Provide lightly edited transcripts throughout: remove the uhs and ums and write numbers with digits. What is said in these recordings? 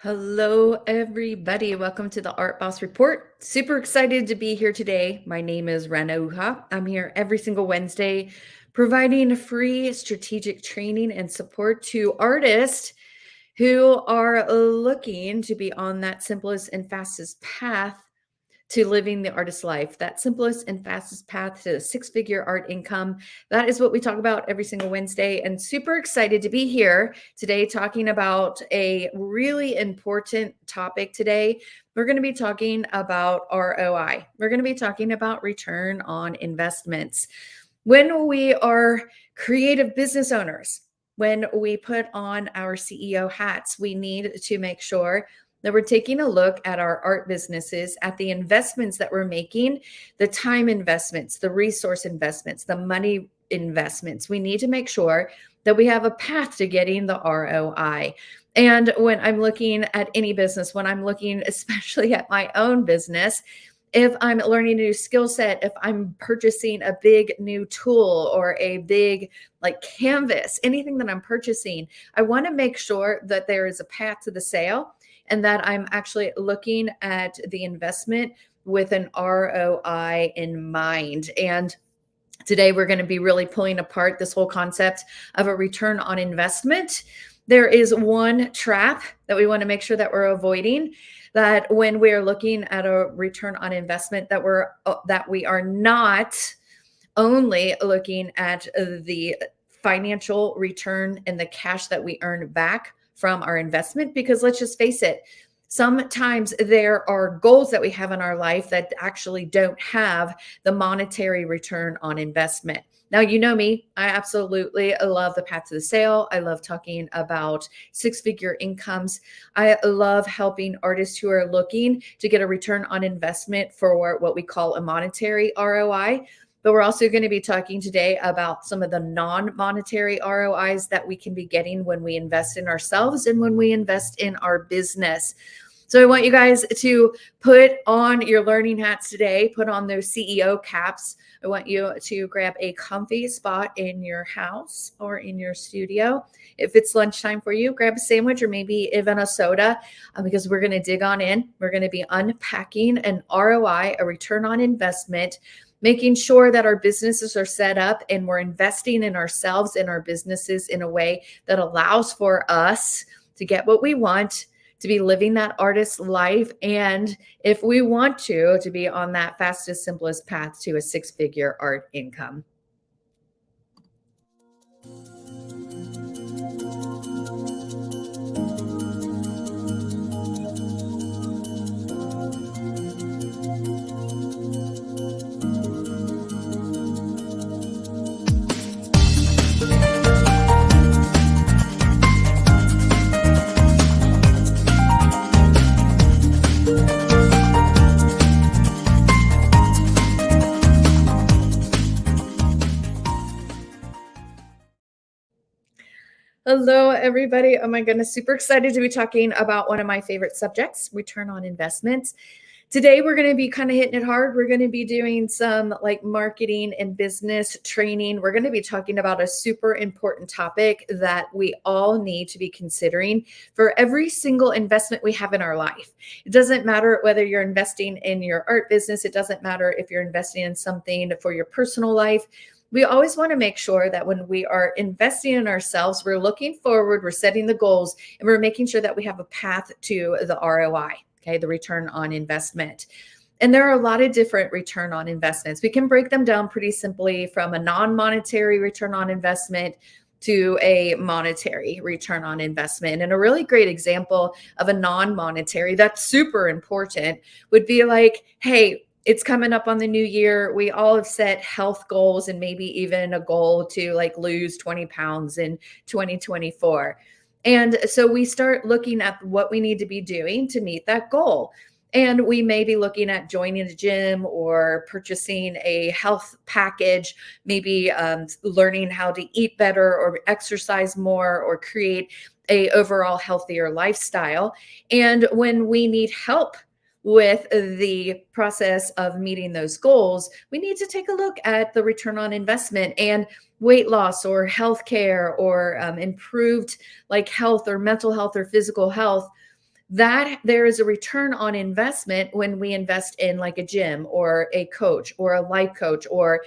Hello, everybody. Welcome to the Art Boss Report. Super excited to be here today. My name is Ranauha. I'm here every single Wednesday providing free strategic training and support to artists who are looking to be on that simplest and fastest path to living the artist life, that simplest and fastest path to six-figure art income. That is what we talk about every single Wednesday, and super excited to be here today talking about a really important topic today. We're going to be talking about ROI. We're going to be talking about return on investments. When we are creative business owners, when we put on our CEO hats, we need to make sure that we're taking a look at our art businesses, at the investments that we're making, the time investments, the resource investments, the money investments. We need to make sure that we have a path to getting the ROI. And when I'm looking at any business, when I'm looking especially at my own business, if I'm learning a new skill set, if I'm purchasing a big new tool or a big like canvas, anything that I'm purchasing, I want to make sure that there is a path to the sale and that I'm actually looking at the investment with an ROI in mind. And today we're going to be really pulling apart this whole concept of a return on investment. There is one trap that we want to make sure that we're avoiding, that when we're looking at a return on investment, that we are not only looking at the financial return and the cash that we earn back from our investment, because let's just face it, sometimes there are goals that we have in our life that actually don't have the monetary return on investment. Now, you know me, I absolutely love the path to the sale. I love talking about six-figure incomes. I love helping artists who are looking to get a return on investment for what we call a monetary ROI. But we're also going to be talking today about some of the non-monetary ROIs that we can be getting when we invest in ourselves and when we invest in our business. So I want you guys to put on your learning hats today, put on those CEO caps. I want you to grab a comfy spot in your house or in your studio. If it's lunchtime for you, grab a sandwich or maybe even a soda, because we're going to dig on in. We're going to be unpacking an ROI, a return on investment, making sure that our businesses are set up and we're investing in ourselves and our businesses in a way that allows for us to get what we want, to be living that artist life, and if we want to be on that fastest, simplest path to a six-figure art income. Hello, everybody. Oh my goodness, super excited to be talking about one of my favorite subjects, return on investments. Today, we're going to be kind of hitting it hard. We're going to be doing some like marketing and business training. We're going to be talking about a super important topic that we all need to be considering for every single investment we have in our life. It doesn't matter whether you're investing in your art business. It doesn't matter if you're investing in something for your personal life. We always want to make sure that when we are investing in ourselves, we're looking forward, we're setting the goals, and we're making sure that we have a path to the ROI, okay, the return on investment. And there are a lot of different return on investments. We can break them down pretty simply from a non-monetary return on investment to a monetary return on investment. And a really great example of a non-monetary that's super important would be like, hey, it's coming up on the new year. We all have set health goals and maybe even a goal to like lose 20 pounds in 2024. And so we start looking at what we need to be doing to meet that goal. And we may be looking at joining a gym or purchasing a health package, maybe learning how to eat better or exercise more or create a overall healthier lifestyle. And when we need help with the process of meeting those goals, we need to take a look at the return on investment, and weight loss or healthcare or improved like health or mental health or physical health. that there is a return on investment when we invest in like a gym or a coach or a life coach or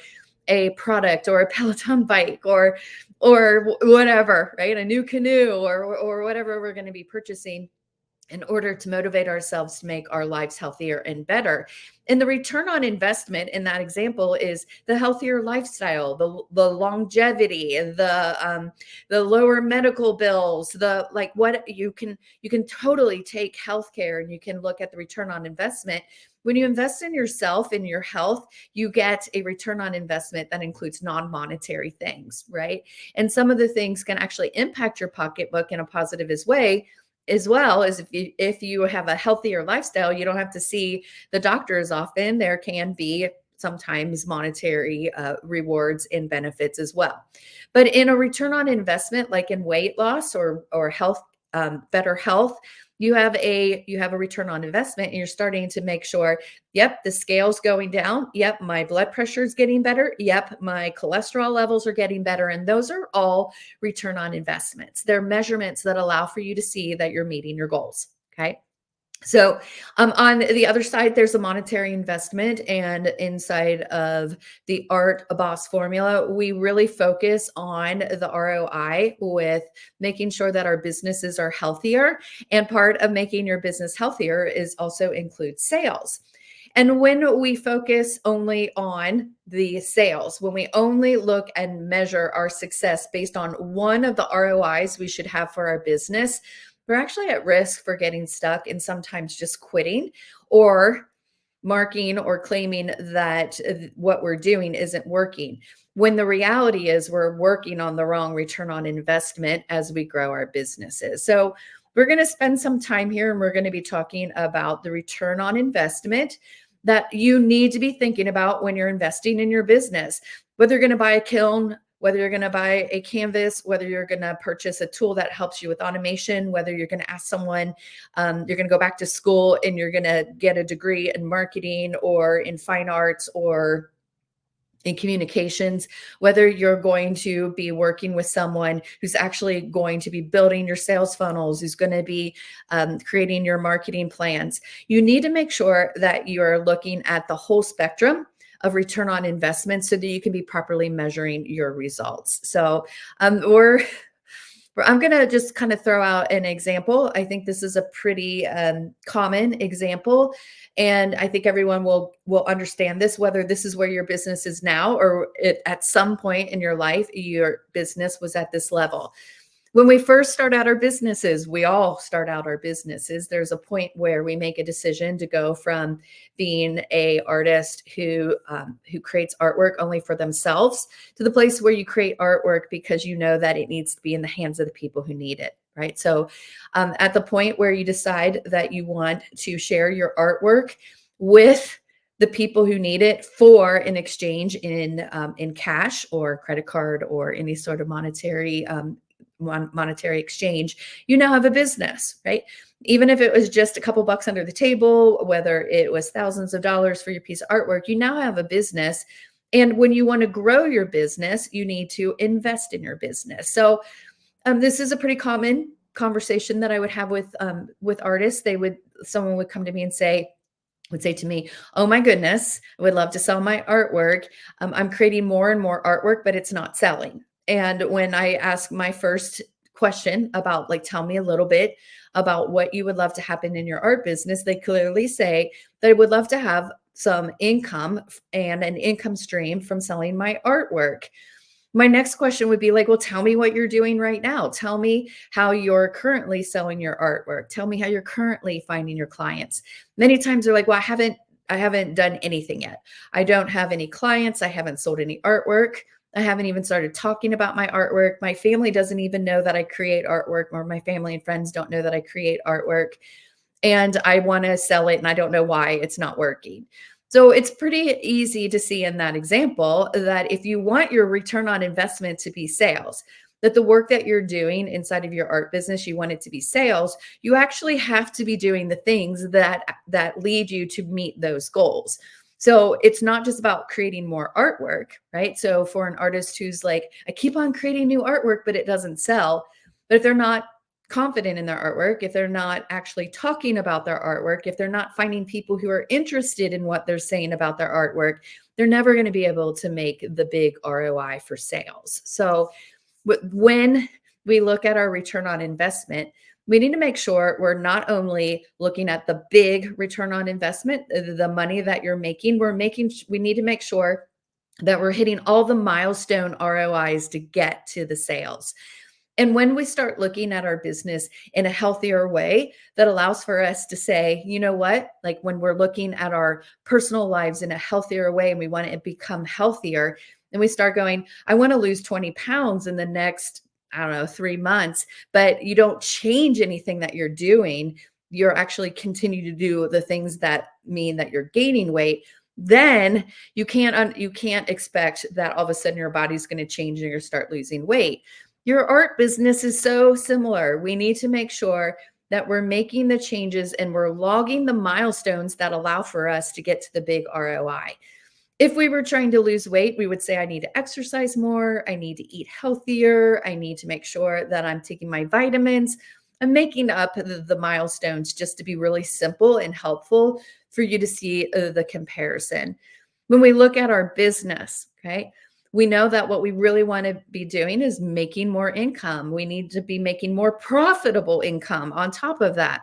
a product or a Peloton bike or whatever, right? A new canoe or whatever we're going to be purchasing in order to motivate ourselves to make our lives healthier and better. And the return on investment in that example is the healthier lifestyle, the longevity, the lower medical bills, the like what you can totally take healthcare and you can look at the return on investment. When you invest in yourself and your health, you get a return on investment that includes non-monetary things, right? And some of the things can actually impact your pocketbook in a positive way as well as if you have a healthier lifestyle, you don't have to see the doctor as often. There can be sometimes monetary rewards and benefits as well. But in a return on investment, like in weight loss or health, better health, you have a return on investment, and you're starting to make sure, yep, the scale's going down. Yep, my blood pressure is getting better. Yep, my cholesterol levels are getting better, and those are all return on investments. They're measurements that allow for you to see that you're meeting your goals. Okay. So, on the other side, there's a monetary investment, and inside of the Art Boss formula, we really focus on the ROI with making sure that our businesses are healthier. And part of making your business healthier is also include sales. And when we focus only on the sales, when we only look and measure our success based on one of the ROIs we should have for our business, we're actually at risk for getting stuck and sometimes just quitting or marking or claiming that what we're doing isn't working. When the reality is we're working on the wrong return on investment as we grow our businesses. So we're going to spend some time here and we're going to be talking about the return on investment that you need to be thinking about when you're investing in your business, whether you're going to buy a kiln, whether you're going to buy a canvas, whether you're going to purchase a tool that helps you with automation, whether you're going to ask someone, you're going to go back to school and you're going to get a degree in marketing or in fine arts or in communications, whether you're going to be working with someone who's actually going to be building your sales funnels, who's going to be creating your marketing plans. You need to make sure that you're looking at the whole spectrum of return on investment so that you can be properly measuring your results. So I'm going to just kind of throw out an example. I think this is a pretty common example, and I think everyone will understand this, whether this is where your business is now or at some point in your life, your business was at this level. When we first start out our businesses, we all start out our businesses. There's a point where we make a decision to go from being a artist who creates artwork only for themselves to the place where you create artwork because you know that it needs to be in the hands of the people who need it, right? So at the point where you decide that you want to share your artwork with the people who need it for an exchange in cash or credit card or any sort of monetary exchange, you now have a business, right? Even if it was just a couple bucks under the table, whether it was thousands of dollars for your piece of artwork, you now have a business. And when you want to grow your business, you need to invest in your business. So this is a pretty common conversation that I would have with artists. Someone would come to me and would say to me, "Oh my goodness, I would love to sell my artwork. I'm creating more and more artwork, but it's not selling." And when I ask my first question about, like, tell me a little bit about what you would love to happen in your art business, they clearly say they would love to have some income and an income stream from selling my artwork. My next question would be like, well, tell me what you're doing right now. Tell me how you're currently selling your artwork. Tell me how you're currently finding your clients. Many times they're like, well, I haven't done anything yet. I don't have any clients. I haven't sold any artwork. I haven't even started talking about my artwork. My family doesn't even know that I create artwork, or my family and friends don't know that I create artwork. And I want to sell it and I don't know why it's not working. So it's pretty easy to see in that example that if you want your return on investment to be sales, that the work that you're doing inside of your art business, you want it to be sales, you actually have to be doing the things that lead you to meet those goals. So it's not just about creating more artwork, right? So for an artist who's like, I keep on creating new artwork, but it doesn't sell, but if they're not confident in their artwork, if they're not actually talking about their artwork, if they're not finding people who are interested in what they're saying about their artwork, they're never going to be able to make the big ROI for sales. So when we look at our return on investment, we need to make sure we're not only looking at the big return on investment, the money that you're making, we need to make sure that we're hitting all the milestone ROIs to get to the sales. And when we start looking at our business in a healthier way that allows for us to say, you know what, like when we're looking at our personal lives in a healthier way and we want to become healthier, and we start going, I want to lose 20 pounds in the next, I don't know, 3 months, but you don't change anything that you're doing. You're actually continue to do the things that mean that you're gaining weight. Then you can't expect that all of a sudden your body's going to change and you're start losing weight. Your art business is so similar. We need to make sure that we're making the changes and we're logging the milestones that allow for us to get to the big ROI. If we were trying to lose weight, we would say, I need to exercise more. I need to eat healthier. I need to make sure that I'm taking my vitamins. I'm making up the milestones just to be really simple and helpful for you to see the comparison. When we look at our business, okay, we know that what we really want to be doing is making more income. We need to be making more profitable income on top of that.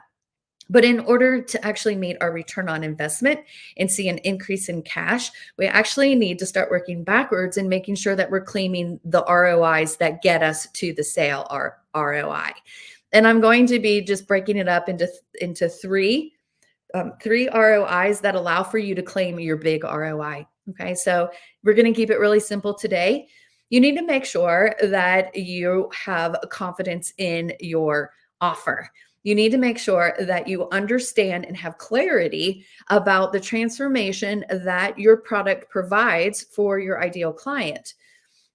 But in order to actually meet our return on investment and see an increase in cash, we actually need to start working backwards and making sure that we're claiming the ROIs that get us to the sale ROI. And I'm going to be just breaking it up into three ROIs that allow for you to claim your big ROI. Okay, so we're going to keep it really simple today. You need to make sure that you have confidence in your offer. You need to make sure that you understand and have clarity about the transformation that your product provides for your ideal client.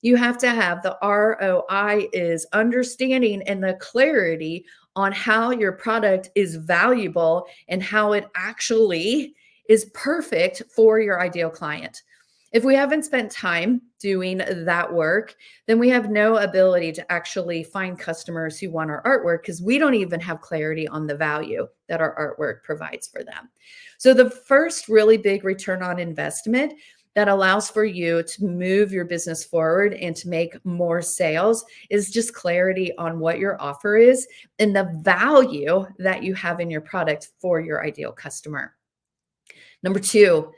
You have to have the ROI is understanding and the clarity on how your product is valuable and how it actually is perfect for your ideal client. If we haven't spent time doing that work, then we have no ability to actually find customers who want our artwork because we don't even have clarity on the value that our artwork provides for them. So the first really big return on investment that allows for you to move your business forward and to make more sales is just clarity on what your offer is and the value that you have in your product for your ideal customer. Number two,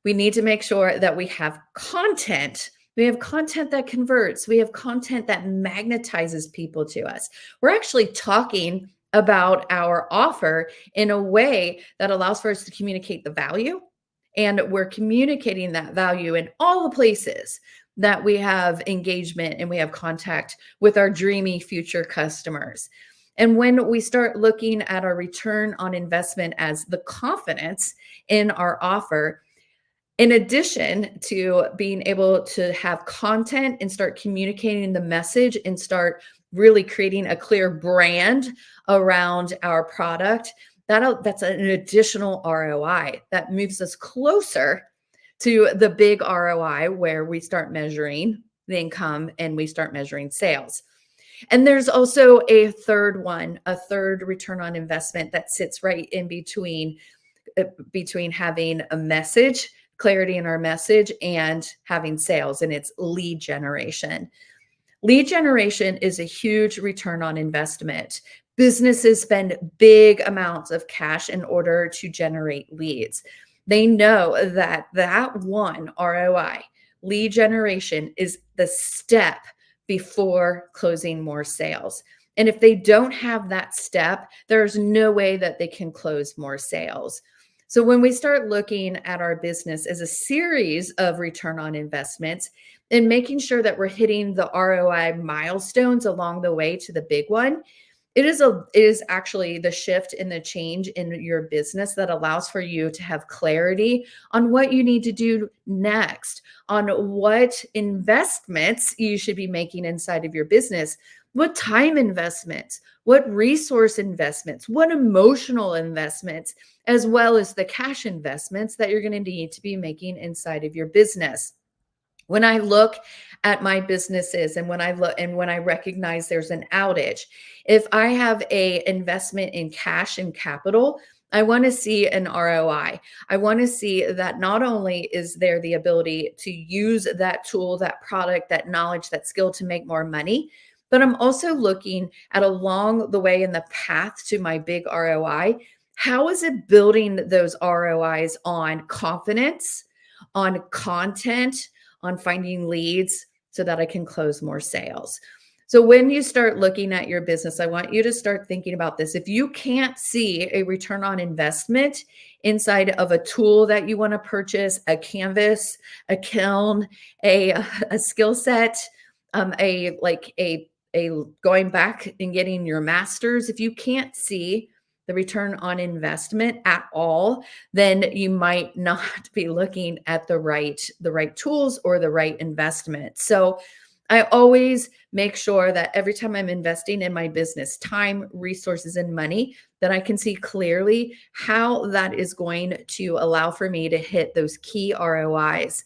we need to make sure that we have content. We have content that converts. We have content that magnetizes people to us. We're actually talking about our offer in a way that allows for us to communicate the value. And we're communicating that value in all the places that we have engagement and we have contact with our dreamy future customers. And when we start looking at our return on investment as the confidence in our offer, in addition to being able to have content and start communicating the message and start really creating a clear brand around our product, that's an additional ROI that moves us closer to the big ROI where we start measuring the income and we start measuring sales. And there's also a third return on investment that sits right in between having a message, clarity in our message, and having sales, and it's lead generation. Lead generation is a huge return on investment. Businesses spend big amounts of cash in order to generate leads. They know that one ROI, lead generation, is the step before closing more sales. And if they don't have that step, there's no way that they can close more sales. So when we start looking at our business as a series of return on investments and making sure that we're hitting the ROI milestones along the way to the big one, it is actually the shift and the change in your business that allows for you to have clarity on what you need to do next, on what investments you should be making inside of your business, what time investments, what resource investments, what emotional investments, as well as the cash investments that you're going to need to be making inside of your business. When I look at my businesses and when I recognize there's an outage, if I have a investment in cash and capital, I want to see an ROI. I want to see that not only is there the ability to use that tool, that product, that knowledge, that skill to make more money, but I'm also looking at along the way in the path to my big ROI. How is it building those ROIs on confidence, on content, on finding leads so that I can close more sales? So when you start looking at your business, I want you to start thinking about this. If you can't see a return on investment inside of a tool that you want to purchase, a canvas, a kiln, a, a skill set, a going back and getting your master's, if you can't see the return on investment at all, then you might not be looking at the right tools or the right investment. So I always make sure that every time I'm investing in my business, time, resources, and money, that I can see clearly how that is going to allow for me to hit those key ROIs.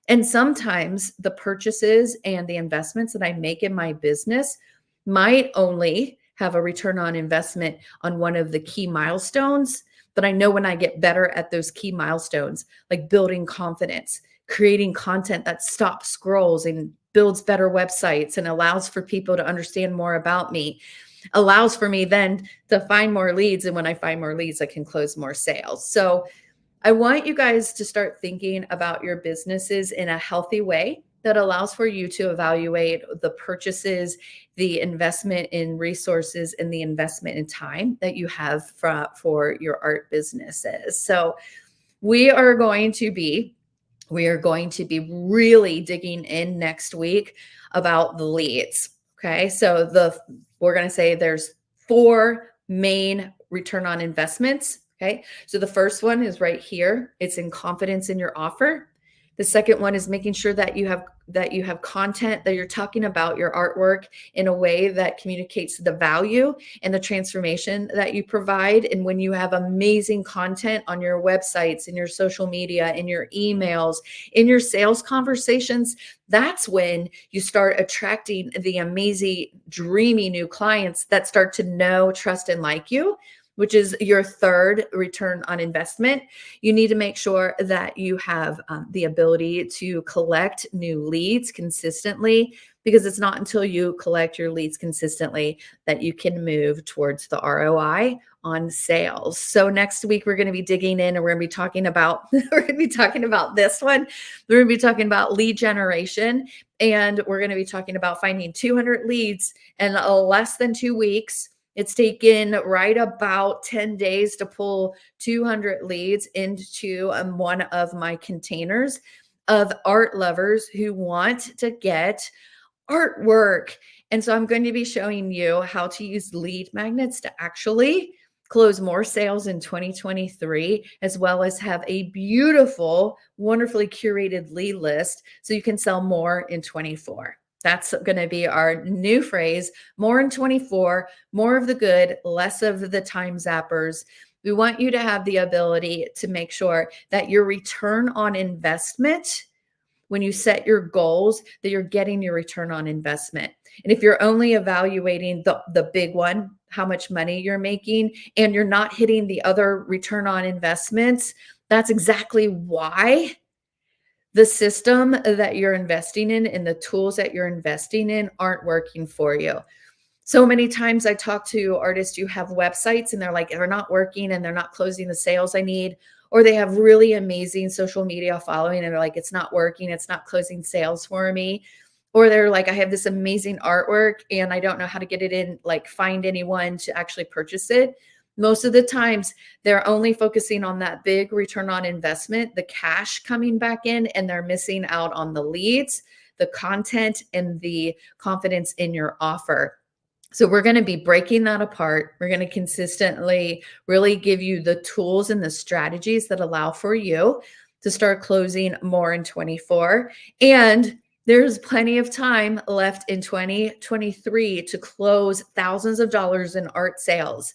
And sometimes the purchases and the investments that I make in my business might only have a return on investment on one of the key milestones. But I know when I get better at those key milestones, like building confidence, creating content that stops scrolls and builds better websites and allows for people to understand more about me, allows for me then to find more leads. And when I find more leads, I can close more sales. So I want you guys to start thinking about your businesses in a healthy way that allows for you to evaluate the purchases, the investment in resources, and the investment in time that you have for your art businesses. So we are going to be really digging in next week about the leads. Okay. So we're going to say there's 4 main return on investments. Okay. So the first one is right here. It's in confidence in your offer. The second one is making sure that you have content, that you're talking about your artwork in a way that communicates the value and the transformation that you provide. And when you have amazing content on your websites, in your social media, in your emails, in your sales conversations, that's when you start attracting the amazing, dreamy new clients that start to know, trust, and like you, which is your third return on investment. You need to make sure that you have the ability to collect new leads consistently, because it's not until you collect your leads consistently that you can move towards the ROI on sales. So next week we're going to be digging in and we're going to be talking about this one. We're going to be talking about lead generation, and we're going to be talking about finding 200 leads in less than 2 weeks. It's taken right about 10 days to pull 200 leads into one of my containers of art lovers who want to get artwork. And so I'm going to be showing you how to use lead magnets to actually close more sales in 2023, as well as have a beautiful, wonderfully curated lead list so you can sell more in 24. That's going to be our new phrase: more in 24, more of the good, less of the time zappers. We want you to have the ability to make sure that your return on investment, when you set your goals, that you're getting your return on investment. And if you're only evaluating the big one, how much money you're making, and you're not hitting the other return on investments, that's exactly why the system that you're investing in and the tools that you're investing in aren't working for you. So many times I talk to artists who have websites and they're not working and they're not closing the sales I need, or they have really amazing social media following and they're like, it's not working, it's not closing sales for me. Or they're like, I have this amazing artwork and I don't know how to get it in, like find anyone to actually purchase it. Most of the times they're only focusing on that big return on investment, the cash coming back in, and they're missing out on the leads, the content, and the confidence in your offer. So we're going to be breaking that apart. We're going to consistently really give you the tools and the strategies that allow for you to start closing more in 24. And there's plenty of time left in 2023 to close thousands of dollars in art sales.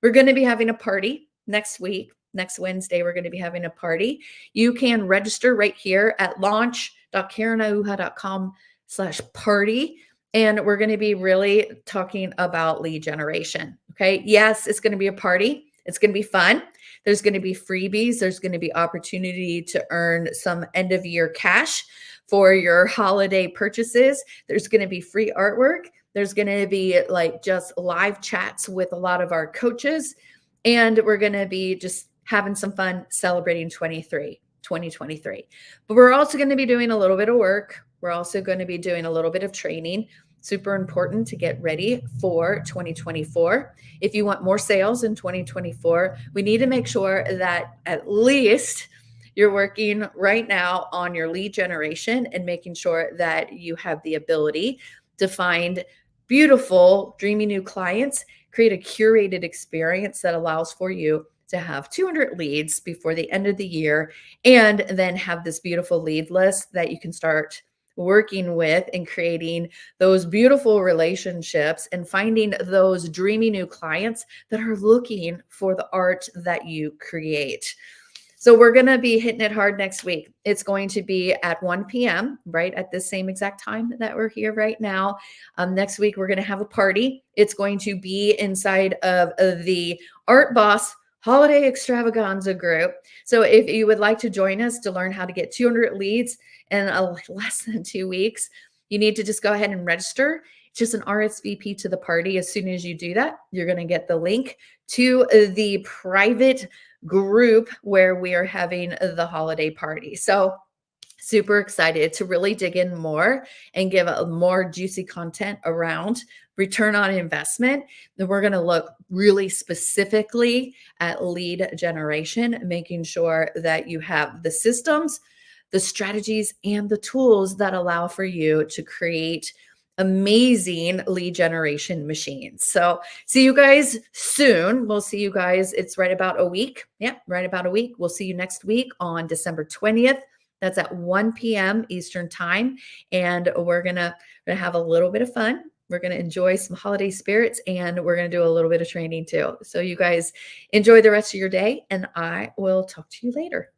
We're going to be having a party next week. Next Wednesday, we're going to be having a party. You can register right here at launch.artboss.com. www.karenauha.com/party. And we're going to be really talking about lead generation. Okay. Yes, it's going to be a party. It's going to be fun. There's going to be freebies. There's going to be opportunity to earn some end of year cash for your holiday purchases. There's going to be free artwork. There's going to be like just live chats with a lot of our coaches. And we're going to be just having some fun celebrating 2023. But we're also going to be doing a little bit of work. We're also going to be doing a little bit of training. Super important to get ready for 2024. If you want more sales in 2024, we need to make sure that at least you're working right now on your lead generation and making sure that you have the ability to find beautiful, dreamy new clients, create a curated experience that allows for you to have 200 leads before the end of the year, and then have this beautiful lead list that you can start working with and creating those beautiful relationships and finding those dreamy new clients that are looking for the art that you create. So we're going to be hitting it hard next week. It's going to be at 1 p.m., right at this same exact time that we're here right now. Next week, we're going to have a party. It's going to be inside of the Art Boss Holiday Extravaganza group. So if you would like to join us to learn how to get 200 leads in less than 2 weeks, you need to just go ahead and register. It's just an RSVP to the party. As soon as you do that, you're going to get the link to the private group where we are having the holiday party. So super excited to really dig in more and give a more juicy content around return on investment. Then we're going to look really specifically at lead generation, making sure that you have the systems, the strategies, and the tools that allow for you to create amazing lead generation machines. So see you guys soon. We'll see you guys. It's right about a week. Yeah, right about a week. We'll see you next week on December 20th. That's at 1 p.m. Eastern time. And we're gonna have a little bit of fun. We're going to enjoy some holiday spirits, and we're going to do a little bit of training too. So you guys enjoy the rest of your day, and I will talk to you later.